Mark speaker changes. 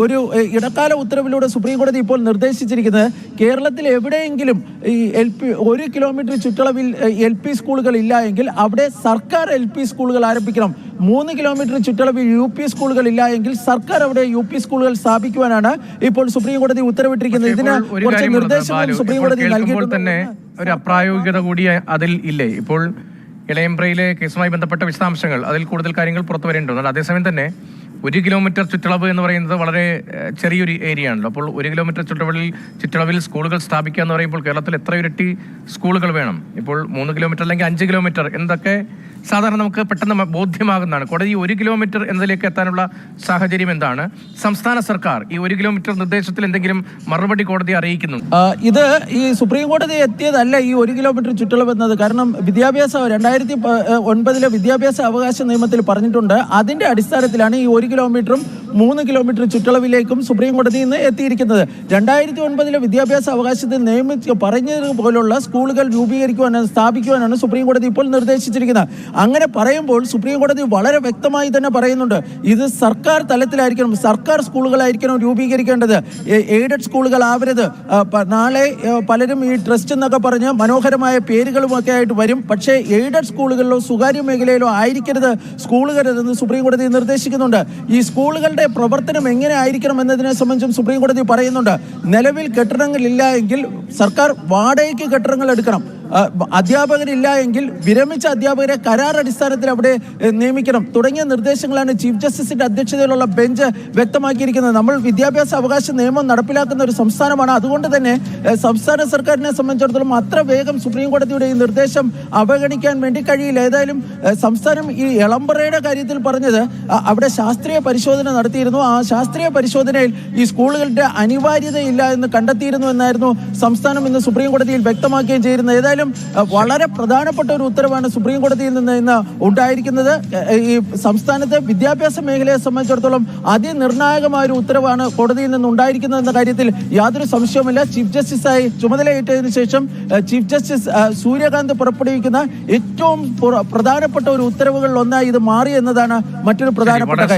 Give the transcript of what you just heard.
Speaker 1: ഒരു ഇടക്കാല ഉത്തരവിലൂടെ സുപ്രീം കോടതി ഇപ്പോൾ നിർദ്ദേശിച്ചിരിക്കുന്നത് കേരളത്തിൽ എവിടെയെങ്കിലും ഈ 1 കിലോമീറ്റർ ചുറ്റളവിൽ LP സ്കൂളുകൾ ഇല്ല എങ്കിൽ അവിടെ സർക്കാർ LP സ്കൂളുകൾ ആരംഭിക്കണം. 3 കിലോമീറ്റർ ചുറ്റളവിൽ UP സ്കൂളുകൾ ഇല്ല എങ്കിൽ സർക്കാർ അവിടെ UP സ്കൂളുകൾ സ്ഥാപിക്കുവാനാണ് ഇപ്പോൾ സുപ്രീം കോടതി ഉത്തരവിട്ടിരിക്കുന്നത്. ഇതിന് കുറച്ച് നിർദ്ദേശങ്ങൾ സുപ്രീം കോടതി നൽകിയിട്ടുണ്ട്.
Speaker 2: തന്നെ ഒരു അപ്രായോഗികത കൂടി അതിൽ ഇല്ലേ? ഇപ്പോൾ ഇളയമ്പ്രയിലെ കേസുമായി ബന്ധപ്പെട്ട വിശദാംശങ്ങൾ, അതിൽ കൂടുതൽ കാര്യങ്ങൾ പുറത്തു വരേണ്ടതുണ്ട്. അതേസമയം തന്നെ 1 കിലോമീറ്റർ ചുറ്റളവ് എന്ന് പറയുന്നത് വളരെ ചെറിയൊരു ഏരിയ ആണല്ലോ. അപ്പോൾ 1 കിലോമീറ്റർ ചുറ്റളവിൽ സ്കൂളുകൾ സ്ഥാപിക്കുക എന്ന് പറയുമ്പോൾ കേരളത്തിൽ എത്ര ഇരട്ടി സ്കൂളുകൾ വേണം? ഇപ്പോൾ 3 കിലോമീറ്റർ അല്ലെങ്കിൽ 5 കിലോമീറ്റർ എന്നൊക്കെ സാധാരണ നമുക്ക് പെട്ടെന്ന് ബോധ്യമാകുന്നതാണ്. കോടതി 1 കിലോമീറ്റർ എന്നതിലേക്ക് എത്താനുള്ള സാഹചര്യം എന്താണ്? സംസ്ഥാന സർക്കാർ ഈ 1 കിലോമീറ്റർ നിർദ്ദേശത്തിൽ എന്തെങ്കിലും മറുപടി കോടതിയെ അറിയിക്കുന്നു?
Speaker 1: ഇത് ഈ സുപ്രീം കോടതി എത്തിയതല്ല ഈ 1 കിലോമീറ്റർ ചുറ്റളവ് എന്നത്. കാരണം 2009 വിദ്യാഭ്യാസ അവകാശ നിയമത്തിൽ പറഞ്ഞിട്ടുണ്ട്. അതിന്റെ അടിസ്ഥാനത്തിലാണ് ഈ 1 കിലോമീറ്ററും 3 കിലോമീറ്റർ ചുറ്റളവിലേക്കും സുപ്രീം കോടതി ഇന്ന് എത്തിയിരിക്കുന്നത്. 2009 വിദ്യാഭ്യാസ അവകാശത്തിൽ പറഞ്ഞതുപോലുള്ള സ്കൂളുകൾ സ്ഥാപിക്കുവാനാണ് സുപ്രീം കോടതി ഇപ്പോൾ നിർദ്ദേശിച്ചിരിക്കുന്നത്. അങ്ങനെ പറയുമ്പോൾ സുപ്രീം കോടതി വളരെ വ്യക്തമായി തന്നെ പറയുന്നുണ്ട്, ഇത് സർക്കാർ തലത്തിലായിരിക്കണം, സർക്കാർ സ്കൂളുകളായിരിക്കണം രൂപീകരിക്കേണ്ടത്, എയ്ഡഡ് സ്കൂളുകൾ ആവരുത്. നാളെ പലരും ഈ ട്രസ്റ്റ് എന്നൊക്കെ പറഞ്ഞ് മനോഹരമായ പേരുകളുമൊക്കെ ആയിട്ട് വരും. പക്ഷേ എയ്ഡഡ് സ്കൂളുകളിലോ സ്വകാര്യ മേഖലയിലോ ആയിരിക്കരുത് സ്കൂളുകളെന്ന് സുപ്രീം കോടതി നിർദ്ദേശിക്കുന്നുണ്ട്. ഈ സ്കൂളുകളുടെ പ്രവർത്തനം എങ്ങനെ ആയിരിക്കണം എന്നതിനെ സംബന്ധിച്ചും സുപ്രീം കോടതി പറയുന്നുണ്ട്. നിലവിൽ കെട്ടിടങ്ങളില്ല എങ്കിൽ സർക്കാർ വാടകയ്ക്ക് കെട്ടിടങ്ങൾ എടുക്കണം. അധ്യാപകരില്ല എങ്കിൽ വിരമിച്ച അധ്യാപകരെ കരാർ അടിസ്ഥാനത്തിൽ അവിടെ നിയമിക്കണം തുടങ്ങിയ നിർദ്ദേശങ്ങളാണ് ചീഫ് ജസ്റ്റിസിന്റെ അധ്യക്ഷതയിലുള്ള ബെഞ്ച് വ്യക്തമാക്കിയിരിക്കുന്നത്. നമ്മൾ വിദ്യാഭ്യാസ അവകാശ നിയമം നടപ്പിലാക്കുന്ന ഒരു സംസ്ഥാനമാണ്. അതുകൊണ്ട് തന്നെ സംസ്ഥാന സർക്കാരിനെ സംബന്ധിച്ചിടത്തോളം അത്ര വേഗം സുപ്രീം കോടതിയുടെ ഈ നിർദ്ദേശം അവഗണിക്കാൻ വേണ്ടി കഴിയില്ല. ഏതായാലും സംസ്ഥാനം ഈ എളമ്പറയുടെ കാര്യത്തിൽ പറഞ്ഞത് അവിടെ ശാസ്ത്രീയ പരിശോധന നടത്തിയിരുന്നു. ആ ശാസ്ത്രീയ പരിശോധനയിൽ ഈ സ്കൂളുകളുടെ അനിവാര്യതയില്ല എന്ന് കണ്ടെത്തിയിരുന്നു എന്നായിരുന്നു സംസ്ഥാനം ഇന്ന് സുപ്രീം കോടതിയിൽ വ്യക്തമാക്കുകയും ചെയ്യുന്നത്. ഏതായാലും വളരെ പ്രധാനപ്പെട്ട ഒരു ഉത്തരവാണ് സുപ്രീം കോടതിയിൽ നിന്ന് ഇന്ന് ഉണ്ടായിരിക്കുന്നത്. ഈ സംസ്ഥാനത്തെ വിദ്യാഭ്യാസ മേഖലയെ സംബന്ധിച്ചിടത്തോളം അതിനിർണായകമായ ഒരു ഉത്തരവാണ് കോടതിയിൽ നിന്ന് ഉണ്ടായിരിക്കുന്നത് എന്ന കാര്യത്തിൽ യാതൊരു സംശയവുമില്ല. ചീഫ് ജസ്റ്റിസായി ചുമതലയേറ്റതിനു ശേഷം ചീഫ് ജസ്റ്റിസ് സൂര്യകാന്ത് പുറപ്പെടുവിക്കുന്ന ഏറ്റവും പ്രധാനപ്പെട്ട ഒരു ഉത്തരവുകളിൽ ഒന്നായി ഇത് മാറി എന്നതാണ് മറ്റൊരു പ്രധാനപ്പെട്ട കാര്യം.